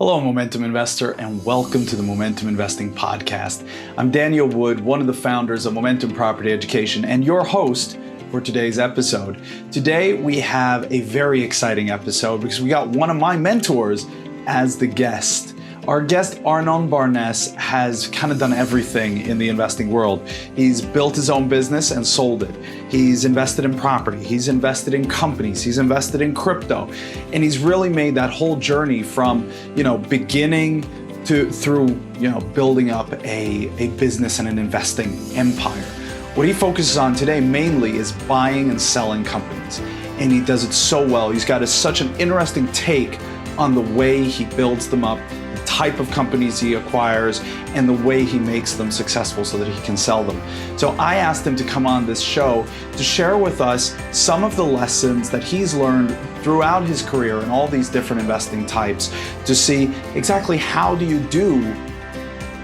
Hello, Momentum Investor, and welcome to the Momentum Investing Podcast. I'm Daniel Wood, one of the founders of Momentum Property Education, and your host for today's episode. Today, we have a very exciting episode because we got one of my mentors as the guest. Our guest, Arnon has kind of done everything in the investing world. He's built his own business and sold it. He's invested in property. He's invested in companies. He's invested in crypto. And he's really made that whole journey from, beginning through building up a business and an investing empire. What he focuses on today mainly is buying and selling companies. And he does it so well. He's got such an interesting take on the way he builds them up, the type of companies he acquires, and the way he makes them successful so that he can sell them. So I asked him to come on this show to share with us some of the lessons that he's learned throughout his career in all these different investing types to see exactly how do you do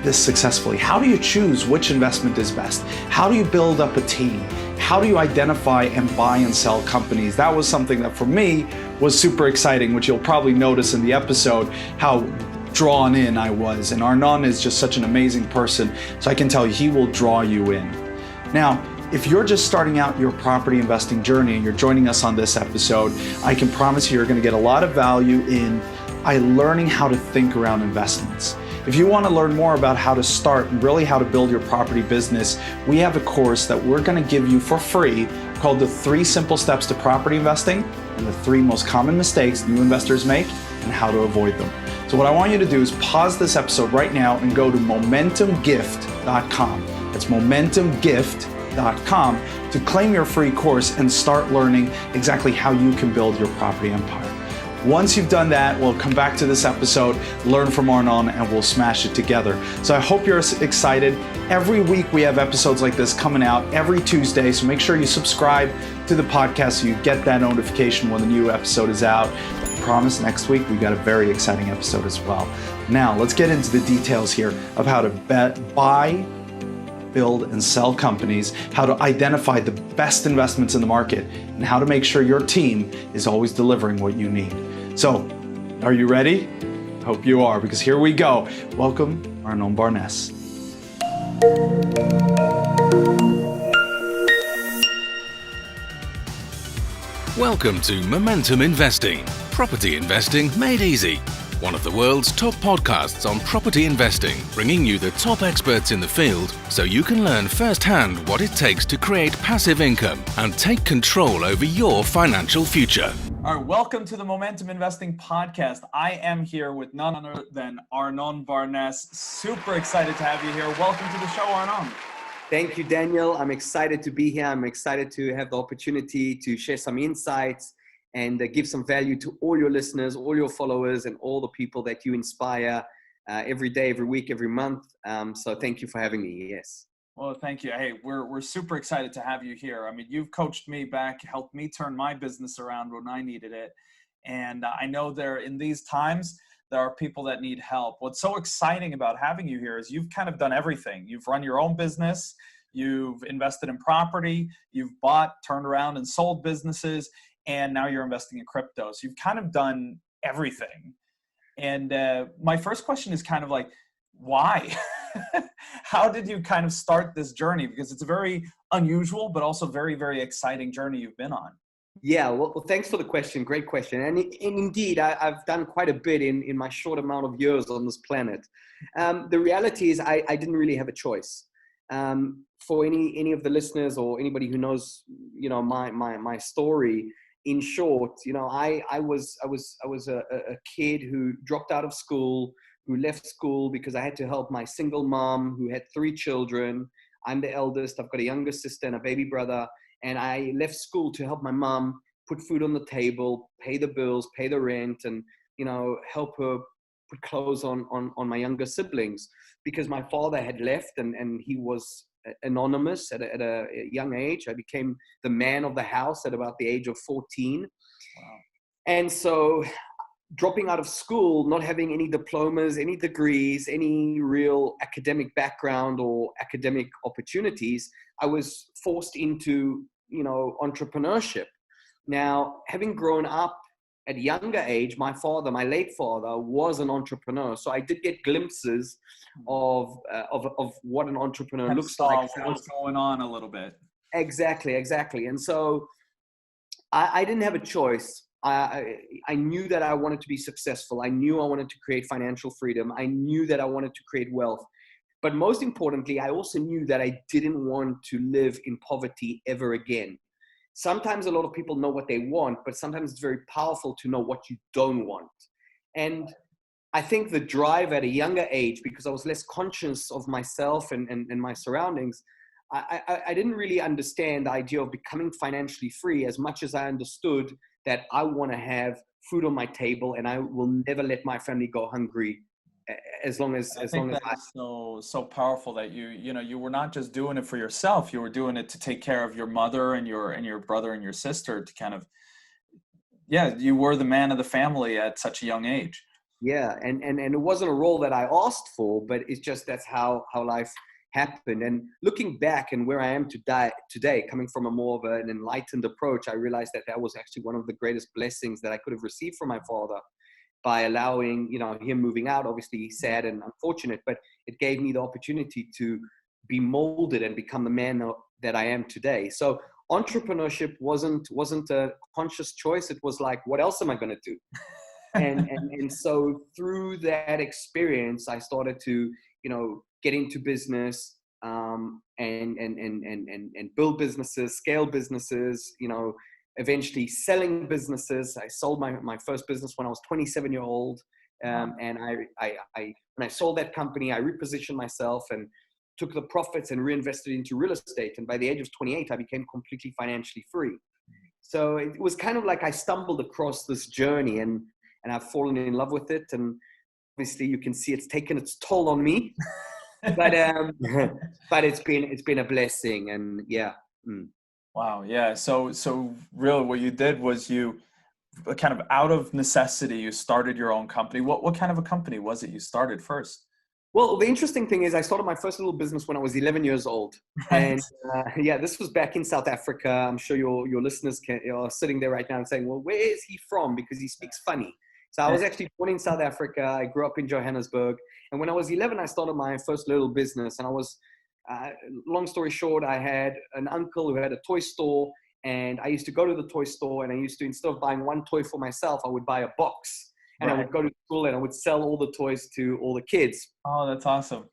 this successfully? How do you choose which investment is best? How do you build up a team? How do you identify and buy and sell companies? That was something that for me was super exciting, which you'll probably notice in the episode how drawn in I was. And Arnon is just such an amazing person, so I can tell you he will draw you in. Now, if you're just starting out your property investing journey and you're joining us on this episode, I can promise you're going to get a lot of value in learning how to think around investments. If you want to learn more about how to start and really how to build your property business, we have a course that we're going to give you for free called the 3 Simple Steps to Property Investing and the 3 Most Common Mistakes New Investors Make and how to avoid them. So what I want you to do is pause this episode right now and go to momentumgift.com. That's momentumgift.com to claim your free course and start learning exactly how you can build your property empire. Once you've done that, we'll come back to this episode, learn from Arnon, and we'll smash it together. So I hope you're excited. Every week we have episodes like this coming out every Tuesday, so make sure you subscribe to the podcast so you get that notification when the new episode is out. I promise next week we got a very exciting episode as well. Now, let's get into the details here of how to buy, build, and sell companies, how to identify the best investments in the market, and how to make sure your team is always delivering what you need. So, are you ready? Hope you are, because here we go. Welcome, Arnon Barnes. Welcome to Momentum Investing, property investing made easy. One of the world's top podcasts on property investing, bringing you the top experts in the field so you can learn firsthand what it takes to create passive income and take control over your financial future. All right, welcome to the Momentum Investing Podcast. I am here with none other than Arnon Barnes. Super excited to have you here. Welcome to the show, Arnon. Thank you, Daniel. I'm excited to be here. I'm excited to have the opportunity to share some insights and give some value to all your listeners, all your followers, and all the people that you inspire every day, every week, every month. So thank you for having me. Yes. Well, thank you. Hey, we're super excited to have you here. I mean, you've coached me back, helped me turn my business around when I needed it. And I know in these times, there are people that need help. What's so exciting about having you here is you've kind of done everything. You've run your own business. You've invested in property. You've bought, turned around, and sold businesses. And now you're investing in crypto. So you've kind of done everything. And my first question is kind of like, why? How did you kind of start this journey? Because it's a very unusual, but also very, very exciting journey you've been on. Yeah, well, thanks for the question. Great question. And indeed, I've done quite a bit in my short amount of years on this planet. The reality is I didn't really have a choice. For any of the listeners or anybody who knows, my story, in short, I was a kid who dropped out of school, who left school because I had to help my single mom who had 3 children. I'm the eldest. I've got a younger sister and a baby brother. And I left school to help my mom put food on the table, pay the bills, pay the rent, and, help her put clothes on my younger siblings, because my father had left and he was anonymous at a young age. I became the man of the house at about the age of 14. Wow. And so dropping out of school, not having any diplomas, any degrees, any real academic background or academic opportunities, I was forced into, entrepreneurship. Now, having grown up at a younger age, my father, my late father, was an entrepreneur. So I did get glimpses of what an entrepreneur Kind of looks like. saw what was going on a little bit. Exactly. And so I didn't have a choice. I knew that I wanted to be successful. I knew I wanted to create financial freedom. I knew that I wanted to create wealth. But most importantly, I also knew that I didn't want to live in poverty ever again. Sometimes a lot of people know what they want, but sometimes it's very powerful to know what you don't want. And I think the drive at a younger age, because I was less conscious of myself and my surroundings, I didn't really understand the idea of becoming financially free as much as I understood that I want to have food on my table and I will never let my family go hungry as long as That's so powerful that you were not just doing it for yourself, you were doing it to take care of your mother and your brother and your sister, to kind of, you were the man of the family at such a young age. Yeah, and it wasn't a role that I asked for, but it's just that's how life happened. And looking back and where I am today, coming from a more of an enlightened approach, I realized that was actually one of the greatest blessings that I could have received from my father, by allowing, him moving out. Obviously sad and unfortunate, but it gave me the opportunity to be molded and become the man that I am today. So entrepreneurship wasn't a conscious choice. It was like, what else am I going to do? And so through that experience, I started to, get into business, and build businesses, scale businesses, eventually selling businesses. I sold my first business when I was 27 years old. And when I sold that company, I repositioned myself and took the profits and reinvested into real estate. And by the age of 28, I became completely financially free. So it was kind of like I stumbled across this journey and I've fallen in love with it. And obviously you can see it's taken its toll on me, but it's been a blessing. And yeah. Wow. Yeah. So really what you did was you kind of out of necessity, you started your own company. What kind of a company was it you started first? Well, the interesting thing is I started my first little business when I was 11 years old. Right. And this was back in South Africa. I'm sure your listeners are sitting there right now and saying, well, where is he from? Because he speaks funny. So I was actually born in South Africa. I grew up in Johannesburg. And when I was 11, I started my first little business. And I was, long story short, I had an uncle who had a toy store. And I used to go to the toy store and I used to, instead of buying one toy for myself, I would buy a box. And I would go to school and I would sell all the toys to all the kids. Oh, that's awesome.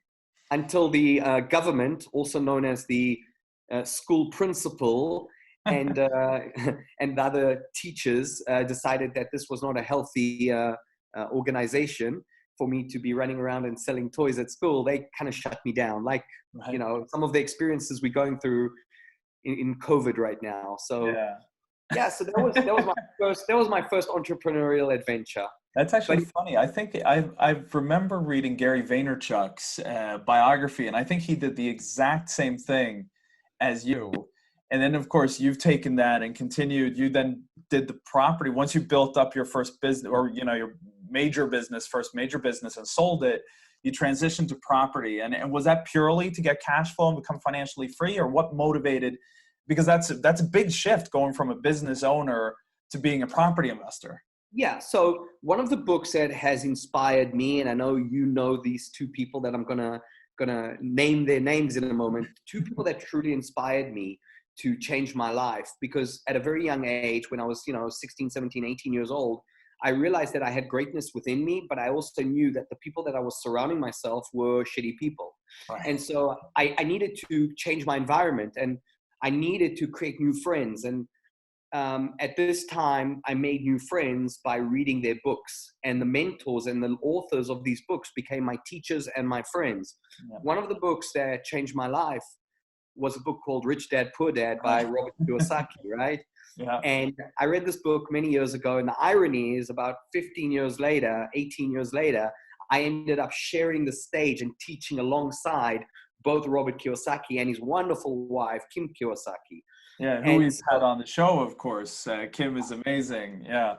Until the government, also known as the school principal, and other teachers decided that this was not a healthy organization for me to be running around and selling toys at school. They kind of shut me down, like, some of the experiences we're going through in COVID right now. So so that was my first entrepreneurial adventure. That's actually funny. I think I remember reading Gary Vaynerchuk's biography, and I think he did the exact same thing as you. And then, of course, you've taken that and continued. You then did the property. Once you built up your first business, or your first major business, and sold it, you transitioned to property. And was that purely to get cash flow and become financially free, or what motivated? Because that's a big shift, going from a business owner to being a property investor. Yeah. So one of the books that has inspired me, and I know these two people that I'm gonna name their names in a moment, two people that truly inspired me to change my life, because at a very young age, when I was 16, 17, 18 years old, I realized that I had greatness within me, but I also knew that the people that I was surrounding myself were shitty people. Right. And so I needed to change my environment, and I needed to create new friends. And at this time, I made new friends by reading their books, and the mentors and the authors of these books became my teachers and my friends. Yeah. One of the books that changed my life was a book called Rich Dad, Poor Dad by Robert Kiyosaki, right? Yeah. And I read this book many years ago, and the irony is about 18 years later, I ended up sharing the stage and teaching alongside both Robert Kiyosaki and his wonderful wife, Kim Kiyosaki. Yeah, who we've had on the show, of course. Kim is amazing. Yeah.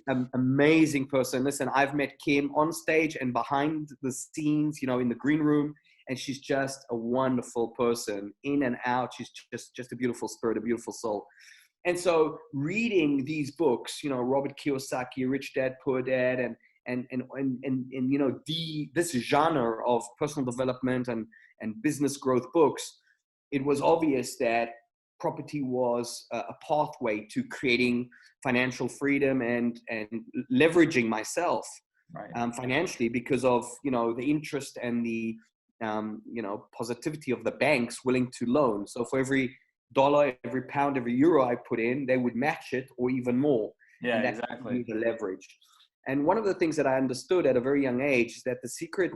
An amazing person. Listen, I've met Kim on stage and behind the scenes, in the green room, and she's just a wonderful person in and out. She's just a beautiful spirit, a beautiful soul. And so reading these books, Robert Kiyosaki, Rich Dad, Poor Dad, and this genre of personal development and business growth books, it was obvious that property was a pathway to creating financial freedom and leveraging myself financially, because of the interest and the positivity of the banks willing to loan. So for every dollar, every pound, every euro I put in, they would match it or even more. Yeah, and that's exactly. the leverage. And one of the things that I understood at a very young age is that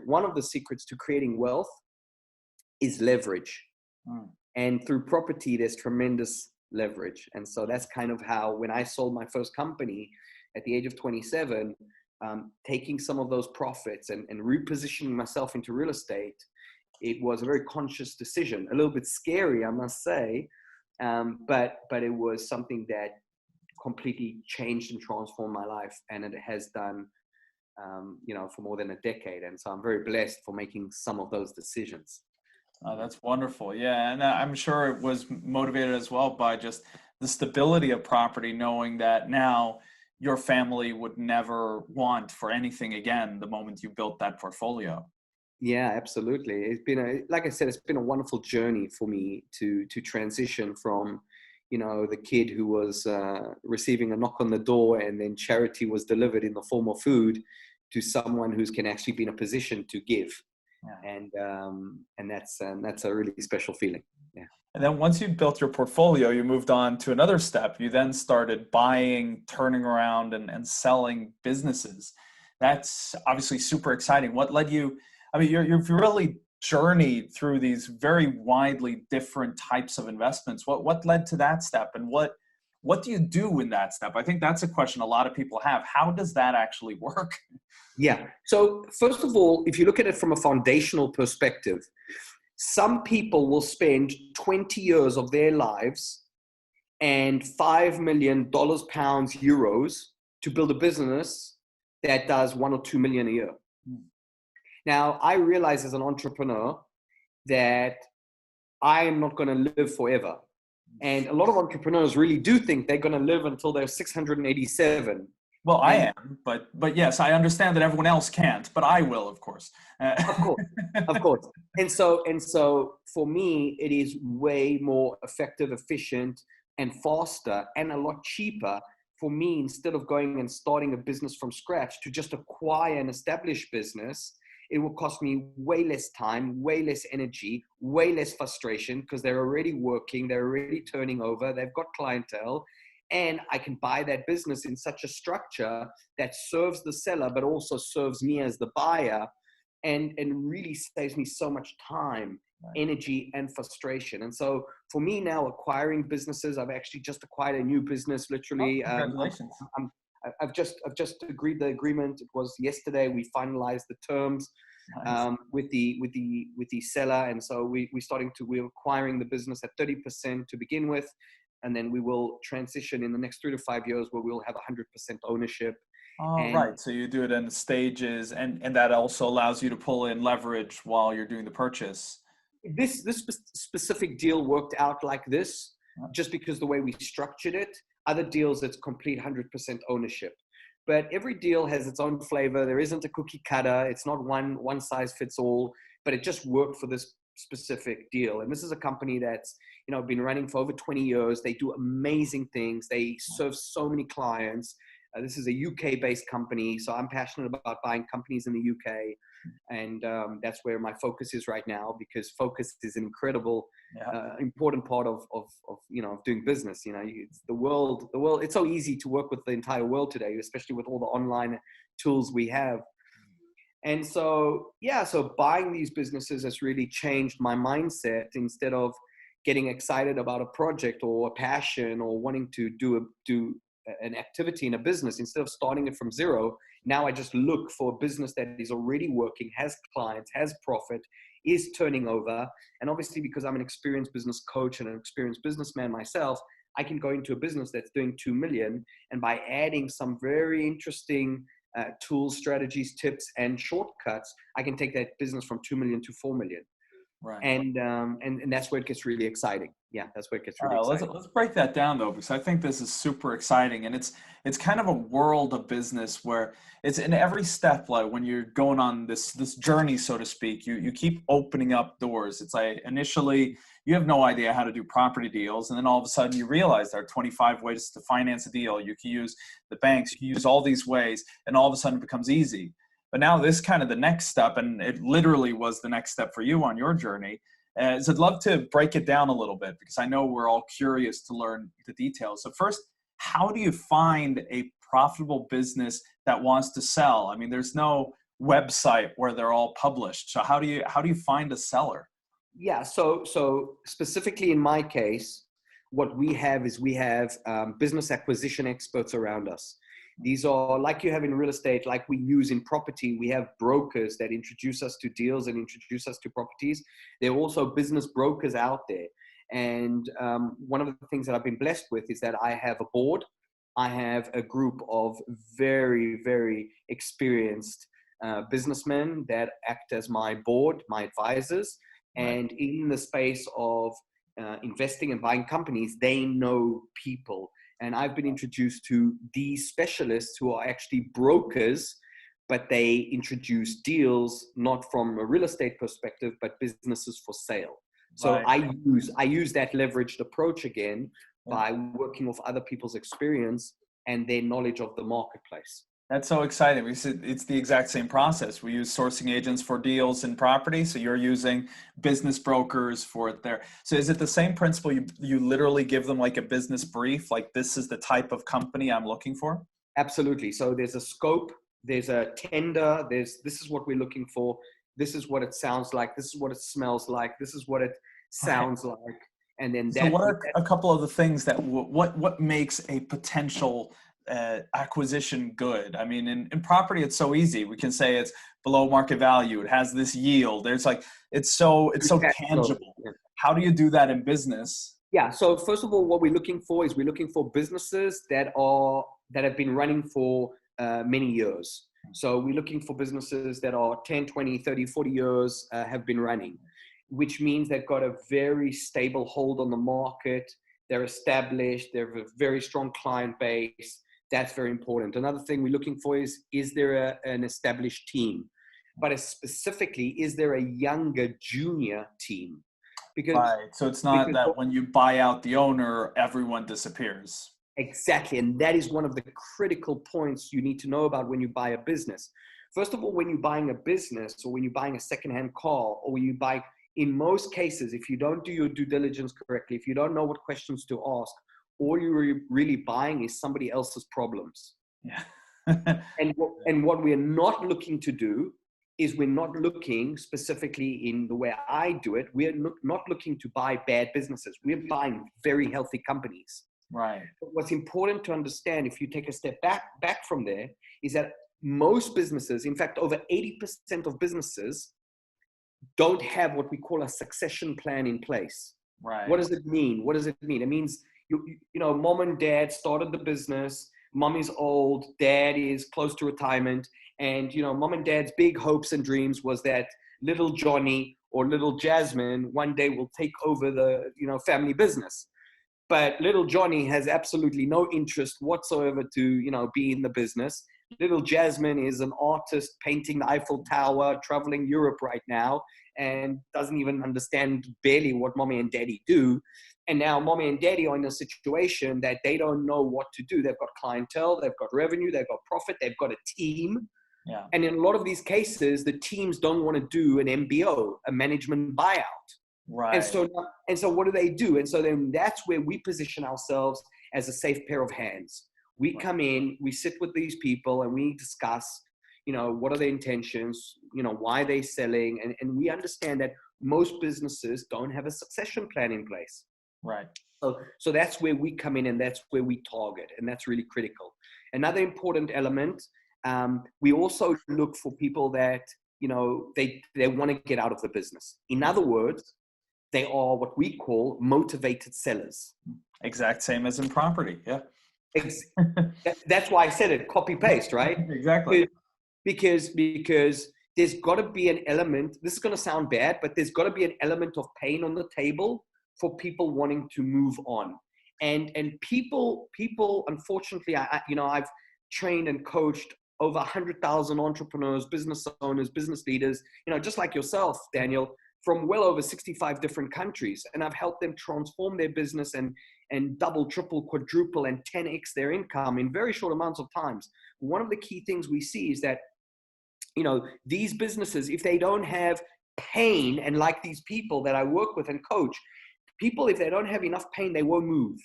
one of the secrets to creating wealth is leverage. And through property, there's tremendous leverage. And so that's kind of how, when I sold my first company at the age of 27, taking some of those profits and repositioning myself into real estate, it was a very conscious decision, a little bit scary, I must say, but it was something that completely changed and transformed my life, and it has done, for more than a decade. And so I'm very blessed for making some of those decisions. Oh, that's wonderful. Yeah. And I'm sure it was motivated as well by just the stability of property, knowing that now your family would never want for anything again the moment you built that portfolio. Yeah, absolutely. It's been like I said, it's been a wonderful journey for me to transition from, the kid who was receiving a knock on the door and then charity was delivered in the form of food, to someone who's can actually be in a position to give. Yeah. And that's a really special feeling. Yeah. And then once you built your portfolio, you moved on to another step. You then started buying, turning around, and selling businesses. That's obviously super exciting. What led you? I mean, you've really journeyed through these very widely different types of investments. What led to that step, and what do you do in that step? I think that's a question a lot of people have. How does that actually work? Yeah. So first of all, if you look at it from a foundational perspective, some people will spend 20 years of their lives and $5 million, pounds, euros to build a business that does 1 or 2 million a year. Now, I realize as an entrepreneur that I am not going to live forever. And a lot of entrepreneurs really do think they're going to live until they're 687. Well, I am, but yes, I understand that everyone else can't, but I will, of course. Of course. And so for me, it is way more effective, efficient, and faster, and a lot cheaper for me, instead of going and starting a business from scratch, to just acquire an established business. It will cost me way less time, way less energy, way less frustration, because they're already working, they're already turning over, they've got clientele. And I can buy that business in such a structure that serves the seller, but also serves me as the buyer, and really saves me so much time, energy, and frustration. And so for me now, acquiring businesses, I've actually just acquired a new business, literally. Congratulations. I've just agreed the agreement. It was yesterday. We finalized the terms. Nice. with the seller, and so we're acquiring the business at 30% to begin with, and then we will transition in the next 3 to 5 years where we'll have 100% ownership. Right. So you do it in stages, and that also allows you to pull in leverage while you're doing the purchase. This specific deal worked out like this, just because the way we structured it. Other deals, it's complete 100% ownership. But every deal has its own flavor. There isn't a cookie cutter. It's not one size fits all, but it just worked for this specific deal. And this is a company that's, been running for over 20 years. They do amazing things. They serve so many clients. This is a UK-based company, so I'm passionate about buying companies in the UK, and that's where my focus is right now, because focus is an incredible, important part of doing business. It's the world. It's so easy to work with the entire world today, especially with all the online tools we have. And so buying these businesses has really changed my mindset. Instead of getting excited about a project or a passion or wanting to do an activity in a business, instead of starting it from zero, now I just look for a business that is already working, has clients, has profit, is turning over. And obviously, because I'm an experienced business coach and an experienced businessman myself, I can go into a business that's doing 2 million, and by adding some very interesting tools, strategies, tips, and shortcuts, I can take that business from 2 million to 4 million. Right. And that's where it gets really exciting. Yeah, that's where it gets All really right, exciting. let's break that down though, because I think this is super exciting, and it's kind of a world of business where it's in every step. Like when you're going on this journey, so to speak, you keep opening up doors. It's like initially you have no idea how to do property deals, and then all of a sudden you realize there are 25 ways to finance a deal. You can use the banks, you can use all these ways, and all of a sudden it becomes easy. But now this kind of the next step, and it literally was the next step for you on your journey. So I'd love to break it down a little bit because I know we're all curious to learn the details. So first, how do you find a profitable business that wants to sell? I mean, there's no website where they're all published. So how do you find a seller? Yeah, so specifically in my case, what we have is we have business acquisition experts around us. These are like you have in real estate, like we use in property. We have brokers that introduce us to deals and introduce us to properties. There are also business brokers out there. And one of the things that I've been blessed with is that I have a board. I have a group of very, very experienced businessmen that act as my board, my advisors. And in the space of investing and buying companies, they know people. And I've been introduced to these specialists who are actually brokers, but they introduce deals not from a real estate perspective, but businesses for sale. So I use that leveraged approach again by working with other people's experience and their knowledge of the marketplace. That's so exciting. It's the exact same process. We use sourcing agents for deals in property. So you're using business brokers for it there. So is it the same principle? You literally give them like a business brief, like this is the type of company I'm looking for? Absolutely. So there's a scope, there's a tender, this is what we're looking for. This is what it sounds like. This is what it smells like. This is what it sounds like. And then so what are a couple of the things that what makes a potential acquisition good? I mean, in property, it's so easy. We can say it's below market value. It has this yield. There's like, it's so tangible. Yeah. How do you do that in business? Yeah. So first of all, what we're looking for is we're looking for businesses that have been running for many years. So we're looking for businesses that are 10, 20, 30, 40 years have been running, which means they've got a very stable hold on the market. They're established. They have a very strong client base. That's very important. Another thing we're looking for is there an established team? But specifically, is there a younger junior team? Because so it's not that when you buy out the owner, everyone disappears. Exactly. And that is one of the critical points you need to know about when you buy a business. First of all, when you're buying a business or when you're buying a secondhand car or when you buy, in most cases, if you don't do your due diligence correctly, if you don't know what questions to ask, all you're really buying is somebody else's problems. Yeah. and what we're not looking to do is we're not looking specifically in the way I do it. We're not looking to buy bad businesses. We're buying very healthy companies. Right. But what's important to understand, if you take a step back from there, is that most businesses, in fact, over 80% of businesses don't have what we call a succession plan in place. Right. What does it mean? What does it mean? It means, mom and dad started the business. Mom is old. Dad is close to retirement. And, mom and dad's big hopes and dreams was that little Johnny or little Jasmine one day will take over the, family business. But little Johnny has absolutely no interest whatsoever to, be in the business. Little Jasmine is an artist painting the Eiffel Tower, traveling Europe right now, and doesn't even understand barely what mommy and daddy do. And now mommy and daddy are in a situation that they don't know what to do. They've got clientele, they've got revenue, they've got profit, they've got a team. Yeah. And in a lot of these cases, the teams don't want to do an MBO, a management buyout. Right. And so what do? And so then that's where we position ourselves as a safe pair of hands. We come in, we sit with these people and we discuss, what are their intentions, why they're selling. And we understand that most businesses don't have a succession plan in place. Right. So that's where we come in and that's where we target. And that's really critical. Another important element, we also look for people that, they want to get out of the business. In other words, they are what we call motivated sellers. Exact same as in property. Yeah. That's why I said it, copy paste, right? Exactly. Because there's got to be an element, this is going to sound bad, but there's got to be an element of pain on the table for people wanting to move on. And people, unfortunately, I've trained and coached over 100,000 entrepreneurs, business owners, business leaders, just like yourself, Daniel, from well over 65 different countries. And I've helped them transform their business and double, triple, quadruple, and 10x their income in very short amounts of times. One of the key things we see is that, these businesses, if they don't have pain, and like these people that I work with and coach, people, if they don't have enough pain, they won't move.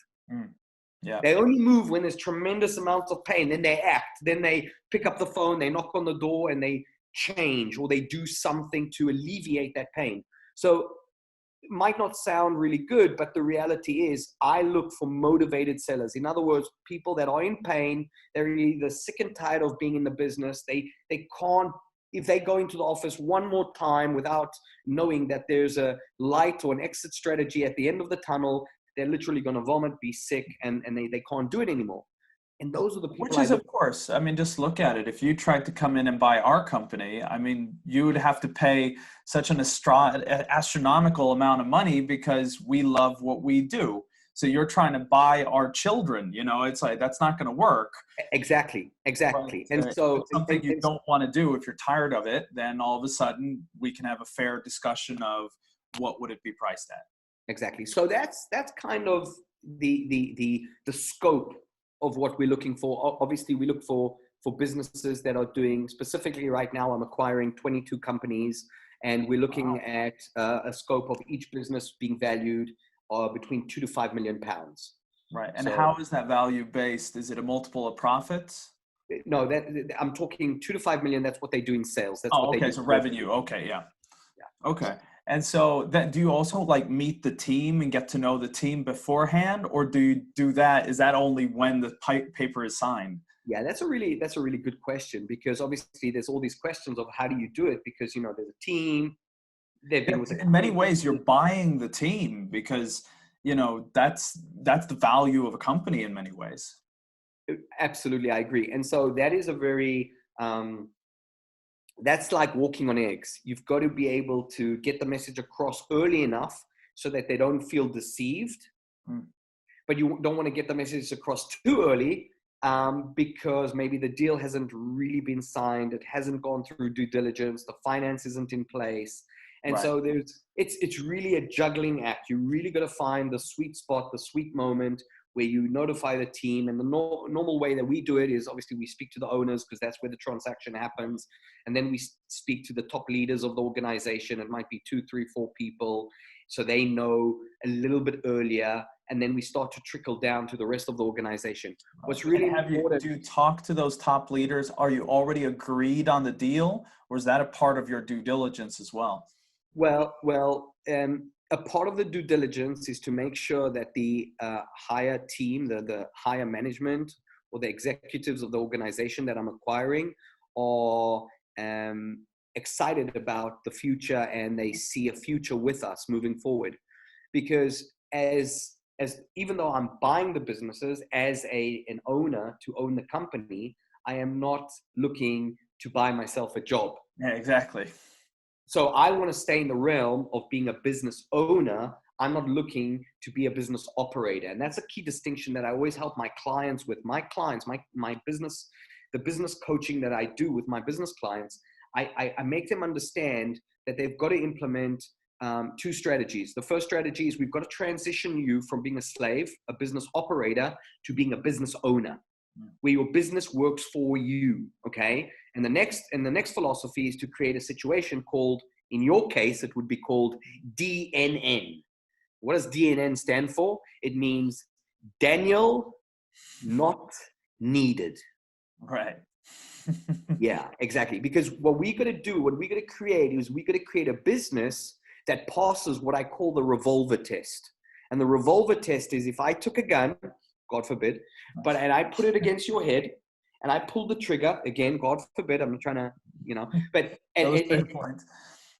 Yeah. They only move when there's tremendous amounts of pain. Then they act. Then they pick up the phone, they knock on the door, and they change, or they do something to alleviate that pain. So it might not sound really good, but the reality is I look for motivated sellers. In other words, people that are in pain, they're either sick and tired of being in the business. They can't, if they go into the office one more time without knowing that there's a light or an exit strategy at the end of the tunnel, they're literally going to vomit, be sick, and they can't do it anymore. And those are the people. Which is, of course, just look at it. If you tried to come in and buy our company, you would have to pay such an astronomical amount of money because we love what we do. So you're trying to buy our children, it's like, that's not going to work. Exactly. But, And so it's something you don't want to do. If you're tired of it, then all of a sudden we can have a fair discussion of what would it be priced at. Exactly. So that's kind of the scope of what we're looking for. Obviously, we look for businesses that are doing, specifically right now, I'm acquiring 22 companies, and we're looking at a scope of each business being valued between 2 to 5 million pounds. Right. And so, how is that value based? Is it a multiple of profits? No, that I'm talking 2 to 5 million. That's what they do in sales. That's what they do. So revenue. Okay. Yeah. Okay. And so do you also meet the team and get to know the team beforehand, or do you do that? Is that only when the paper is signed? Yeah, that's a really good question, because obviously there's all these questions of how do you do it, because, there's a team. They've been with in many ways, you're buying the team because, that's the value of a company in many ways. Absolutely. I agree. And so that is a very, that's like walking on eggs. You've got to be able to get the message across early enough so that they don't feel deceived. But you don't want to get the message across too early because maybe the deal hasn't really been signed. It hasn't gone through due diligence. The finance isn't in place. And right. So it's really a juggling act. You really got to find the sweet spot, the sweet moment where you notify the team. And the normal way that we do it is obviously we speak to the owners, because that's where the transaction happens. And then we speak to the top leaders of the organization. It might be 2, 3, 4 people. So they know a little bit earlier. And then we start to trickle down to the rest of the organization. What's really important. Do you talk to those top leaders? Are you already agreed on the deal, or is that a part of your due diligence as well? Well, a part of the due diligence is to make sure that the higher team, the higher management, or the executives of the organization that I'm acquiring are excited about the future, and they see a future with us moving forward. Because as even though I'm buying the businesses as an owner to own the company, I am not looking to buy myself a job. Yeah, exactly. So I want to stay in the realm of being a business owner. I'm not looking to be a business operator. And that's a key distinction that I always help my clients with. My clients, my business, the business coaching that I do with my business clients, I make them understand that they've got to implement 2 strategies. The first strategy is we've got to transition you from being a slave, a business operator, to being a business owner, where your business works for you. Okay. And the next philosophy is to create a situation called, in your case, it would be called DNN. What does DNN stand for? It means Daniel Not Needed. Right. Yeah, exactly. Because what we got to create is we got to create a business that passes what I call the revolver test. And the revolver test is, if I took a gun, God forbid, and I put it against your head, and I pulled the trigger, again, God forbid, I'm not trying to, but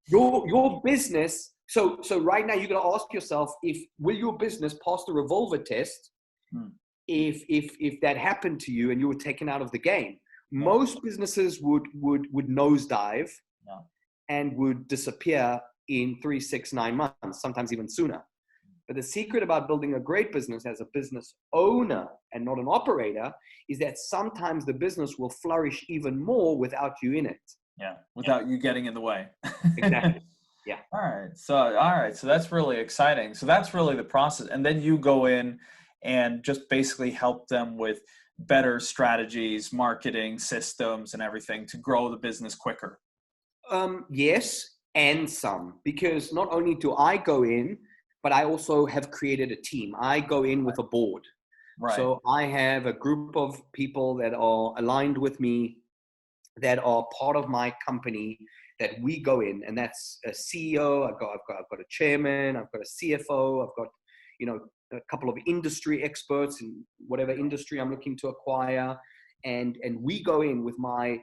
your business. So right now you got to ask yourself, will your business pass the revolver test? If that happened to you and you were taken out of the game? Most businesses would nosedive and would disappear in 3, 6, 9 months, sometimes even sooner. But the secret about building a great business as a business owner and not an operator is that sometimes the business will flourish even more without you in it. Yeah, without you getting in the way. Exactly. Yeah. All right. So that's really exciting. So that's really the process. And then you go in and just basically help them with better strategies, marketing systems, and everything to grow the business quicker. Yes, and some, because not only do I go in, but I also have created a team. I go in with a board. Right. So I have a group of people that are aligned with me, that are part of my company, that we go in, and that's a CEO. I've got a chairman. I've got a CFO. I've got, a couple of industry experts in whatever industry I'm looking to acquire, and we go in with my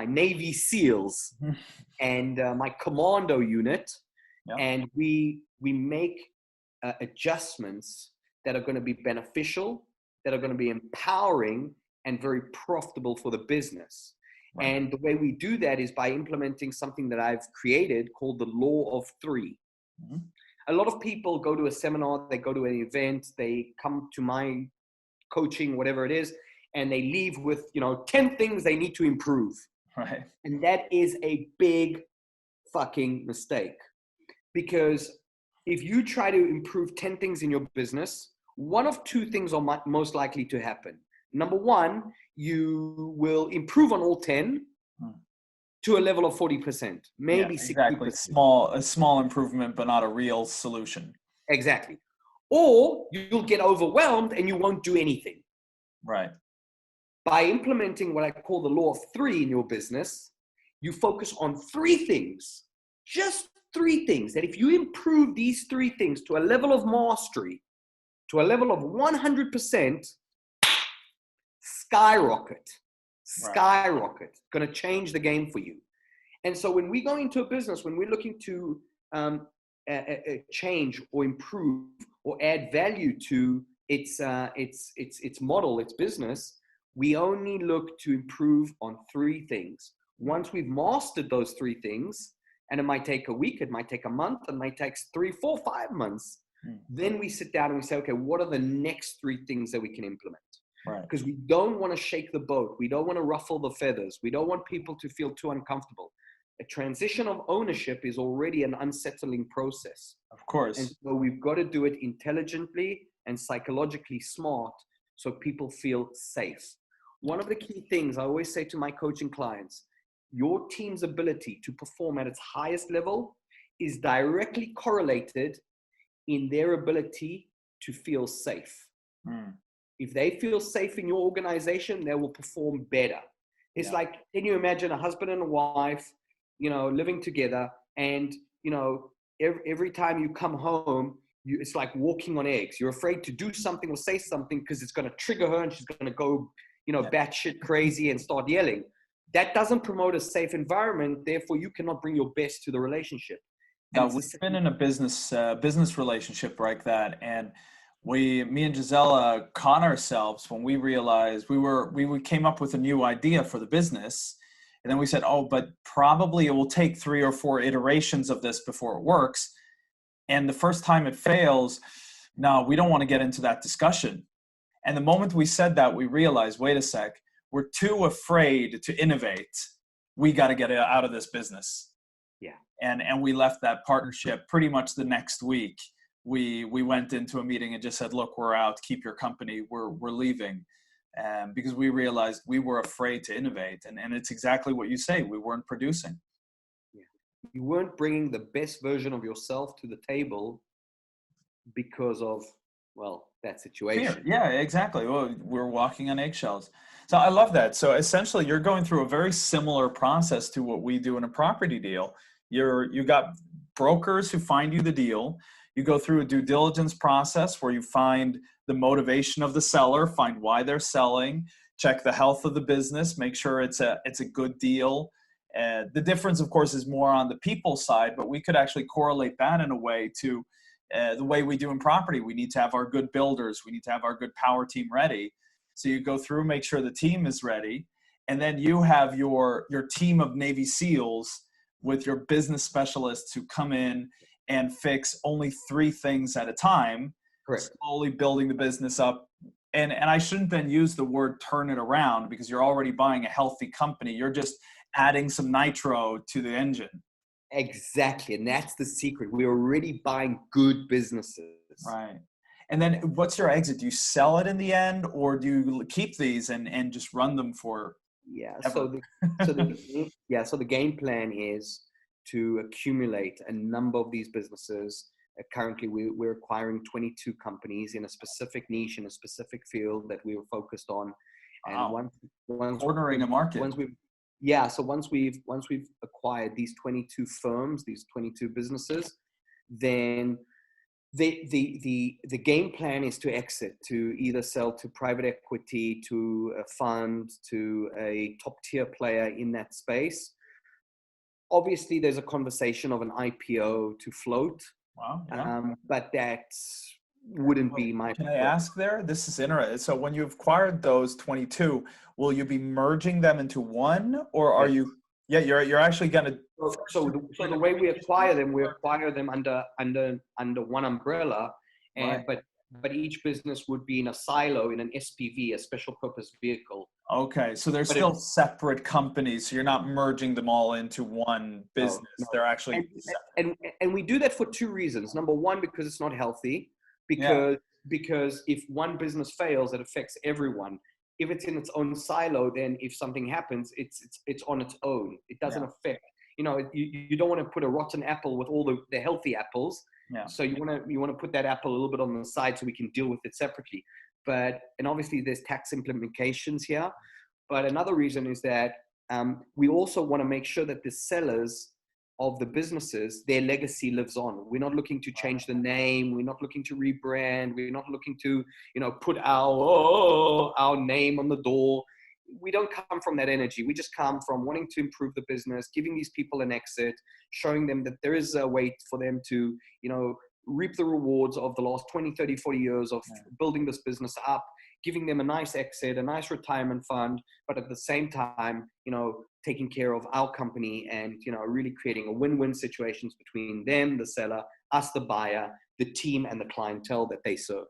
Navy SEALs and my commando unit, and we make adjustments that are going to be beneficial, that are going to be empowering and very profitable for the business. Right. And the way we do that is by implementing something that I've created called the Law of Three. Mm-hmm. A lot of people go to a seminar, they go to an event, they come to my coaching, whatever it is, and they leave with, 10 things they need to improve. Right. And that is a big fucking mistake. Because if you try to improve 10 things in your business, one of two things are most likely to happen. Number one, you will improve on all 10 to a level of 40%, maybe 60%. Exactly. A small improvement, but not a real solution. Exactly. Or you'll get overwhelmed and you won't do anything. Right. By implementing what I call the Law of Three in your business, you focus on three things, just three things, that if you improve these three things to a level of mastery, to a level of 100%, skyrocket, going to change the game for you. And so when we go into a business, when we're looking to change or improve or add value to its model, its business, we only look to improve on three things. Once we've mastered those three things, and it might take a week, it might take a month, it might take 3, 4, 5 months, then we sit down and we say, okay, what are the next three things that we can implement? Right. Because we don't want to shake the boat. We don't want to ruffle the feathers. We don't want people to feel too uncomfortable. A transition of ownership is already an unsettling process. Of course. And so we've got to do it intelligently and psychologically smart so people feel safe. One of the key things I always say to my coaching clients, your team's ability to perform at its highest level is directly correlated in their ability to feel safe. If they feel safe in your organization, they will perform better. It's like, can you imagine a husband and a wife, living together, and, every time you come home, it's like walking on eggs. You're afraid to do something or say something because it's going to trigger her and she's going to go, batshit crazy and start yelling. That doesn't promote a safe environment. Therefore, you cannot bring your best to the relationship. Now, we've been in a business relationship like that, and me and Gisela caught ourselves when we realized we came up with a new idea for the business, and then we said, but probably it will take 3 or 4 iterations of this before it works. And the first time it fails, no, we don't want to get into that discussion. And the moment we said that, we realized, wait a sec, we're too afraid to innovate. We got to get it out of this business. Yeah. And we left that partnership pretty much the next week. We went into a meeting and just said, look, we're out, keep your company, we're leaving. Because we realized we were afraid to innovate. And it's exactly what you say, we weren't producing. Yeah. You weren't bringing the best version of yourself to the table because of, that situation. Fear. Yeah, exactly. Well, we're walking on eggshells. So I love that. So essentially you're going through a very similar process to what we do in a property deal. You got brokers who find you the deal. You go through a due diligence process where you find the motivation of the seller, find why they're selling, check the health of the business, make sure it's a good deal. The difference, of course, is more on the people side, but we could actually correlate that in a way to the way we do in property. We need to have our good builders. We need to have our good power team ready. So you go through, make sure the team is ready. And then you have your team of Navy SEALs with your business specialists who come in and fix only 3 things at a time, Correct. slowly building the business up. And I shouldn't then use the word turn it around, because you're already buying a healthy company. You're just adding some nitro to the engine. Exactly. And that's the secret. We're already buying good businesses. Right. And then what's your exit? Do you sell it in the end, or do you keep these and just run them for Yeah. ever? So the game plan is to accumulate a number of these businesses. Currently, we're acquiring 22 companies in a specific niche, in a specific field that we were focused on. And Wow. once Cornering a market. once we've acquired these 22 firms, these 22 businesses, then the game plan is to exit, to either sell to private equity, to a fund, to a top tier player in that space. Obviously, there's a conversation of an IPO to float, Wow. Yeah. but that wouldn't be my Can I preference. ask there? This is interesting. So when you've acquired those 22, will you be merging them into one, or are Yes. you? Yeah, you're actually going to. So the way we acquire them under one umbrella, and Right. but each business would be in a silo, in an SPV, a special purpose vehicle. Okay, so they're But still separate companies. So you're not merging them all into one business. No. They're actually separate. And we do that for 2 reasons. Number one, because it's not healthy. Yeah. Because if one business fails, it affects everyone. If it's in its own silo, then if something happens, it's on its own. It doesn't affect. You don't want to put a rotten apple with all the healthy apples. Yeah. So you want to put that apple a little bit on the side so we can deal with it separately. And obviously there's tax implications here. But another reason is that we also want to make sure that the sellers of the businesses, their legacy lives on. We're not looking to change the name. We're not looking to rebrand. We're not looking to, put our name on the door. We don't come from that energy. We just come from wanting to improve the business, giving these people an exit, showing them that there is a way for them to, reap the rewards of the last 20, 30, 40 years of building this business up, giving them a nice exit, a nice retirement fund, but at the same time, taking care of our company and, really creating a win-win situations between them, the seller, us, the buyer, the team, and the clientele that they serve.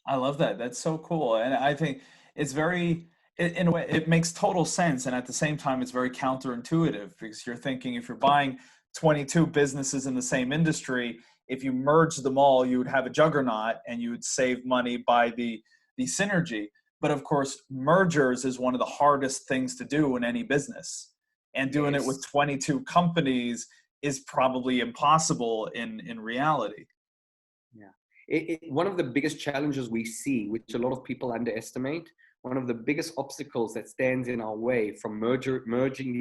I love that. That's so cool. And I think it's in a way, it makes total sense. And at the same time, it's very counterintuitive, because you're thinking, if you're buying 22 businesses in the same industry, if you merge them all, you would have a juggernaut and you would save money by the synergy. But of course, mergers is one of the hardest things to do in any business. And doing it with 22 companies is probably impossible in reality. Yeah. One of the biggest challenges we see, which a lot of people underestimate, one of the biggest obstacles that stands in our way from merging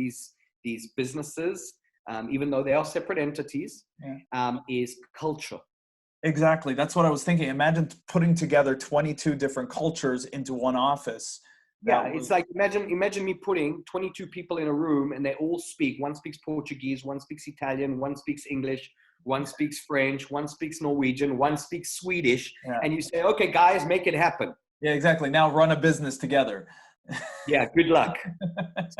these businesses, even though they are separate entities, is culture. Exactly. That's what I was thinking. Imagine putting together 22 different cultures into one office. It's like, imagine me putting 22 people in a room and they all speak. One speaks Portuguese, one speaks Italian, one speaks English, one speaks French, one speaks Norwegian, one speaks Swedish. Yeah. And you say, okay, guys, make it happen. Yeah, exactly. Now run a business together. Yeah, good luck.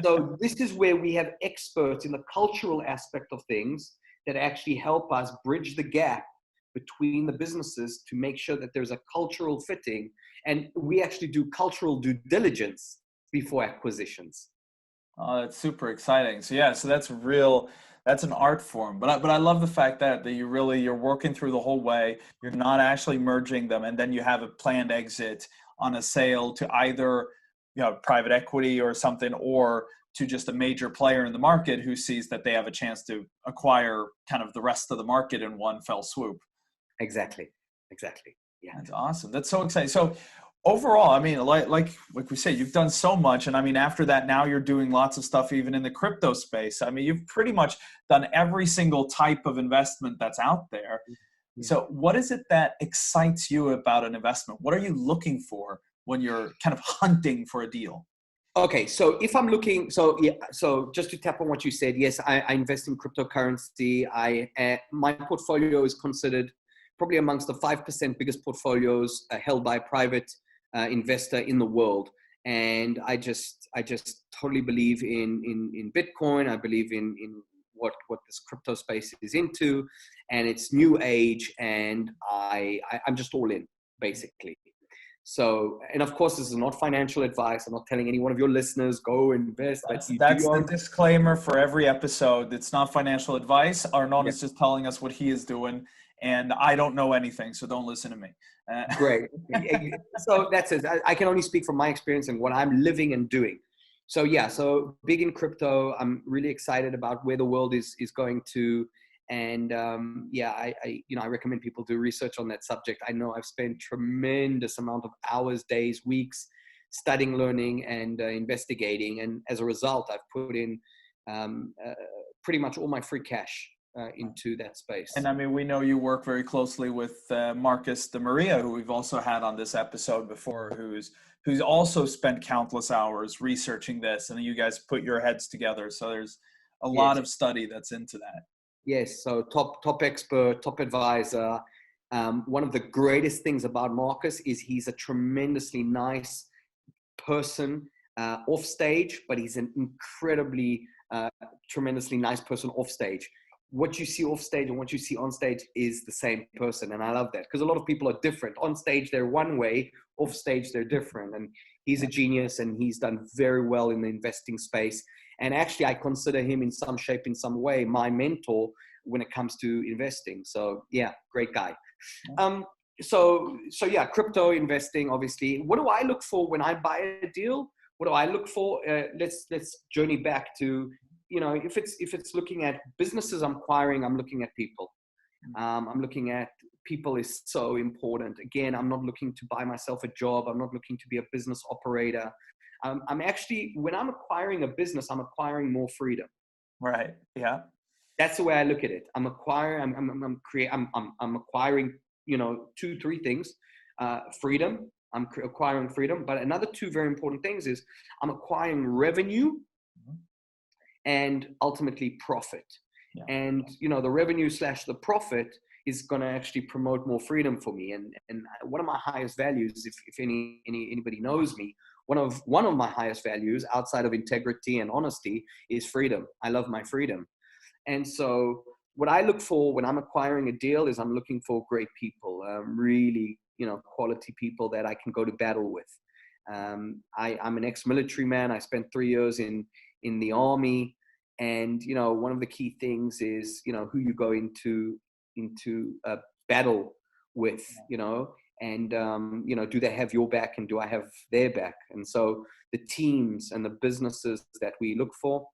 So this is where we have experts in the cultural aspect of things that actually help us bridge the gap between the businesses to make sure that there's a cultural fitting. And we actually do cultural due diligence before acquisitions. Oh, that's super exciting. So that's an art form. But I love the fact that you're working through the whole way. You're not actually merging them, and then you have a planned exit on a sale to either private equity or something, or to just a major player in the market who sees that they have a chance to acquire kind of the rest of the market in one fell swoop. Exactly. Yeah. That's awesome. That's so exciting. So overall, I mean, like we say, you've done so much. And I mean, after that, now you're doing lots of stuff, even in the crypto space. I mean, you've pretty much done every single type of investment that's out there. Yeah. So what is it that excites you about an investment? What are you looking for when you're kind of hunting for a deal? Okay, so if I'm looking, so just to tap on what you said, yes, I invest in cryptocurrency. My portfolio is considered probably amongst the 5% biggest portfolios held by a private investor in the world. And I just totally believe in Bitcoin. I believe in what this crypto space is into, and it's new age, and I'm just all in, basically. So, and of course, this is not financial advice. I'm not telling any one of your listeners, go invest. That's the disclaimer for every episode. It's not financial advice. Arnon is just telling us what he is doing, and I don't know anything, so don't listen to me. Great. So that's it. I can only speak from my experience and what I'm living and doing. So yeah, so big in crypto. I'm really excited about where the world is going to. And I recommend people do research on that subject. I know I've spent tremendous amount of hours, days, weeks studying, learning, and investigating. And as a result, I've put in pretty much all my free cash into that space. And I mean, we know you work very closely with Marcus de Maria, who we've also had on this episode before, who's also spent countless hours researching this, and you guys put your heads together. So there's a lot of study that's into that. Yes, so top expert, top advisor. One of the greatest things about Marcus is he's a tremendously nice person off stage, but he's an incredibly, tremendously nice person off stage. What you see off stage and what you see on stage is the same person. And I love that because a lot of people are different. On stage, they're one way, off stage, they're different. And he's a genius and he's done very well in the investing space. And actually, I consider him in some shape, in some way, my mentor when it comes to investing. So yeah, great guy. So yeah, crypto investing, obviously. What do I look for when I buy a deal? What do I look for? Let's journey back to, if it's looking at businesses I'm acquiring, I'm looking at people. I'm looking at people is so important. Again, I'm not looking to buy myself a job. I'm not looking to be a business operator. I'm actually, when I'm acquiring a business, I'm acquiring more freedom. Right. Yeah. That's the way I look at it. I'm acquiring, I'm acquiring, 2-3 things. Freedom. I'm acquiring freedom. But another 2 very important things is I'm acquiring revenue and ultimately profit. Yeah. And, the revenue / the profit is going to actually promote more freedom for me. And one of my highest values, if anybody knows me, one of my highest values outside of integrity and honesty is freedom. I love my freedom. And so what I look for when I'm acquiring a deal is I'm looking for great people, really, quality people that I can go to battle with. I'm an ex-military man. I spent 3 years in the army. And, one of the key things is, who you go into a battle with, and, do they have your back and do I have their back? And so the teams and the businesses that we look for,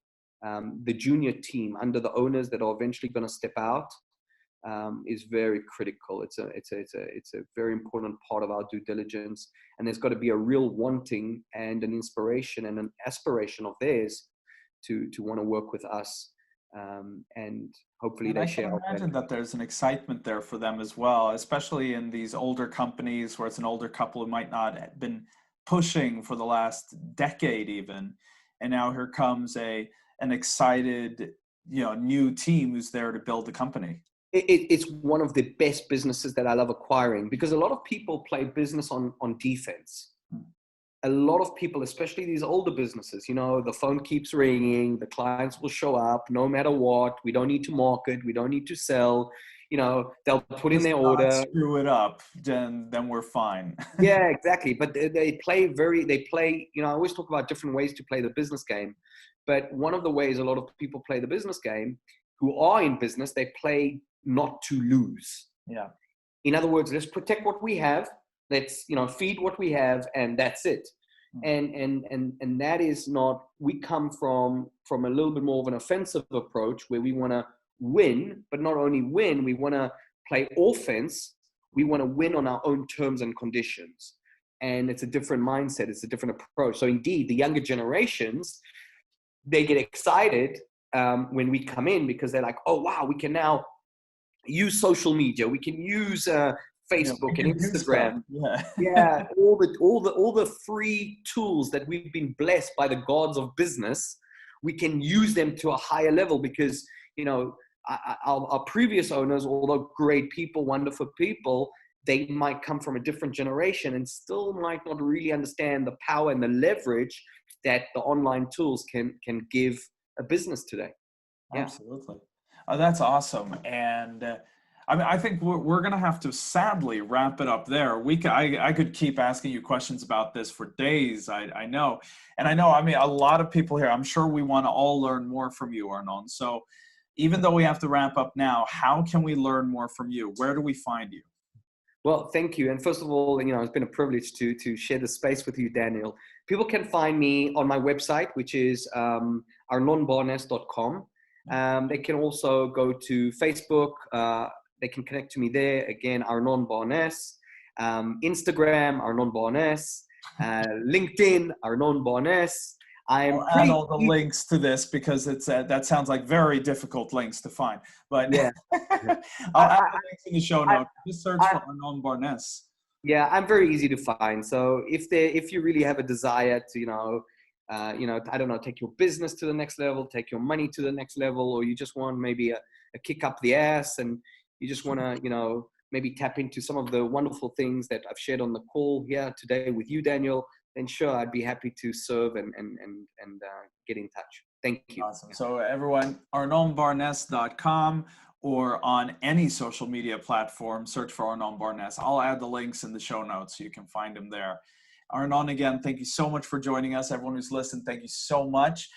the junior team under the owners that are eventually going to step out, is very critical. It's a very important part of our due diligence. And there's got to be a real wanting and an inspiration and an aspiration of theirs to want to work with us. And hopefully they share. I can imagine that there's an excitement there for them as well, especially in these older companies where it's an older couple who might not have been pushing for the last decade even. And now here comes an excited, new team who's there to build the company. It's one of the best businesses that I love acquiring because a lot of people play business on defense. A lot of people, especially these older businesses, the phone keeps ringing, the clients will show up no matter what. We don't need to market. We don't need to sell. They'll put in their order. Screw it up, then we're fine. Yeah, exactly. But they play, I always talk about different ways to play the business game. But one of the ways a lot of people play the business game who are in business, they play not to lose. Yeah. In other words, let's protect what we have. Let's, feed what we have, and that's it. And that is not, we come from a little bit more of an offensive approach where we want to win, but not only win, we want to play offense. We want to win on our own terms and conditions. And it's a different mindset. It's a different approach. So indeed, the younger generations, they get excited when we come in because they're like, oh, wow, we can now use social media. We can use Facebook and Instagram. Yeah, all the free tools that we've been blessed by the gods of business, we can use them to a higher level because, our previous owners, although great people, wonderful people, they might come from a different generation and still might not really understand the power and the leverage that the online tools can give a business today. Yeah. Absolutely. Oh, that's awesome. And I mean, I think we're going to have to sadly wrap it up there. I could keep asking you questions about this for days. I know. And I know, I mean, a lot of people here, I'm sure we want to all learn more from you, Arnon. So even though we have to wrap up now, how can we learn more from you? Where do we find you? Well, thank you. And first of all, it's been a privilege to share the space with you, Daniel. People can find me on my website, which is arnonbarnes.com. They can also go to Facebook. They can connect to me there. Again, Arnon Barnes. Instagram, Arnon Barnes. LinkedIn, Arnon Barnes. I'll add all the links to this because it's that sounds like very difficult links to find. But yeah, I'll add the links in the show notes. Just search for Arnon Barnes. Yeah, I'm very easy to find. So if you really have a desire to, I don't know, take your business to the next level, take your money to the next level, or you just want maybe a kick up the ass and you just want to, maybe tap into some of the wonderful things that I've shared on the call here today with you, Daniel, then sure, I'd be happy to serve and get in touch. Thank you. Awesome. So everyone, arnonbarnes.com or on any social media platform, search for Arnon Barnes. I'll add the links in the show notes so you can find them there. Arnon, again, thank you so much for joining us. Everyone who's listened, thank you so much.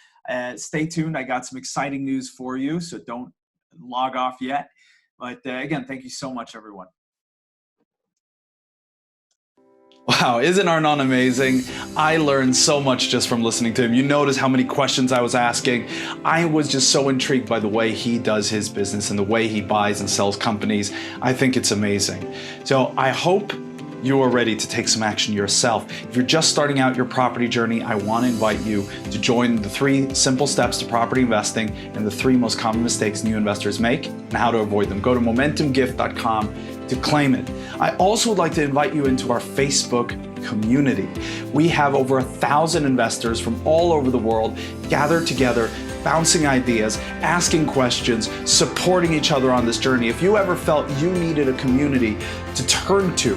Stay tuned. I got some exciting news for you, so don't log off yet. But again, thank you so much, everyone. Wow, isn't Arnon amazing? I learned so much just from listening to him. You notice how many questions I was asking. I was just so intrigued by the way he does his business and the way he buys and sells companies. I think it's amazing. So I hope you are ready to take some action yourself. If you're just starting out your property journey, I want to invite you to join the 3 simple steps to property investing and the 3 most common mistakes new investors make and how to avoid them. Go to momentumgift.com to claim it. I also would like to invite you into our Facebook community. We have over 1,000 investors from all over the world gathered together, bouncing ideas, asking questions, supporting each other on this journey. If you ever felt you needed a community to turn to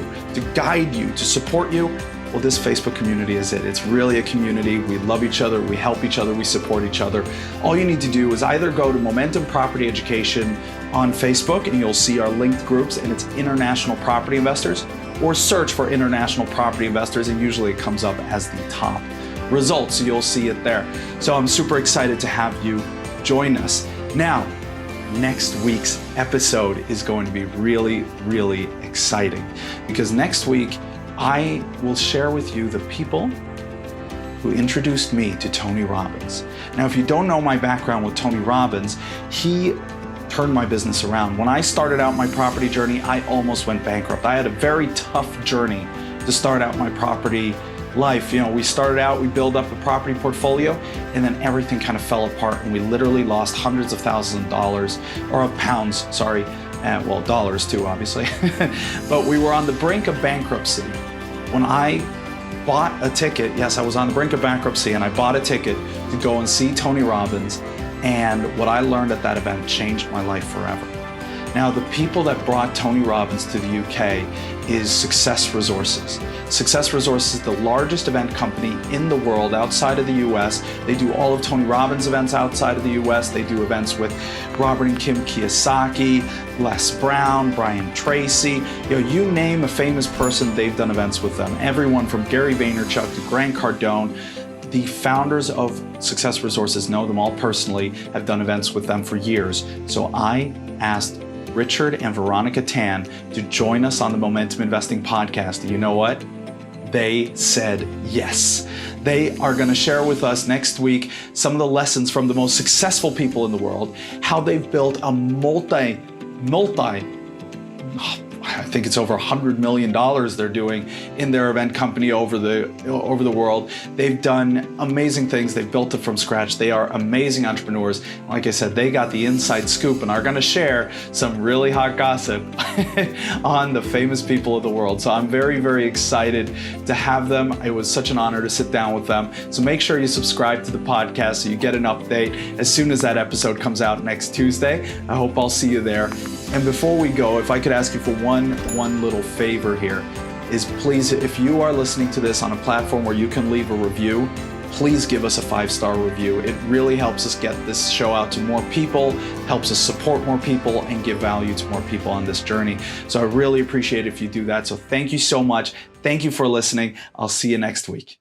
guide you, to support you, well, this Facebook community is it. It's really a community. We love each other, we help each other, we support each other. All you need to do is either go to Momentum Property Education on Facebook and you'll see our linked groups and it's International Property Investors, or search for International Property Investors and usually it comes up as the top results, so you'll see it there. So I'm super excited to have you join us. Now, next week's episode is going to be really, really exciting because next week I will share with you the people who introduced me to Tony Robbins. Now, if you don't know my background with Tony Robbins, he turned my business around. When I started out my property journey, I almost went bankrupt. I had a very tough journey to start out my property life. We started out, we built up a property portfolio, and then everything kind of fell apart, and we literally lost hundreds of thousands of dollars, or of pounds, sorry, well, dollars too, obviously. But we were on the brink of bankruptcy. When I bought a ticket, yes, I was on the brink of bankruptcy, and I bought a ticket to go and see Tony Robbins, and what I learned at that event changed my life forever. Now, the people that brought Tony Robbins to the UK is Success Resources. Success Resources is the largest event company in the world outside of the US. They do all of Tony Robbins events outside of the US. They do events with Robert and Kim Kiyosaki, Les Brown, Brian Tracy. You name a famous person, they've done events with them. Everyone from Gary Vaynerchuk to Grant Cardone. The founders of Success Resources know them all personally, have done events with them for years. So I asked Richard and Veronica Tan to join us on the Momentum Investing podcast. And you know what? They said yes. They are going to share with us next week some of the lessons from the most successful people in the world, how they've built a I think it's over $100 million they're doing in their event company over the world. They've done amazing things. They've built it from scratch. They are amazing entrepreneurs. Like I said, they got the inside scoop and are going to share some really hot gossip on the famous people of the world. So I'm very, very excited to have them. It was such an honor to sit down with them. So make sure you subscribe to the podcast so you get an update as soon as that episode comes out next Tuesday. I hope I'll see you there. And before we go, if I could ask you for one little favor here, is please, if you are listening to this on a platform where you can leave a review, please give us a 5-star review. It really helps us get this show out to more people, helps us support more people, and give value to more people on this journey. So I really appreciate it if you do that. So thank you so much. Thank you for listening. I'll see you next week.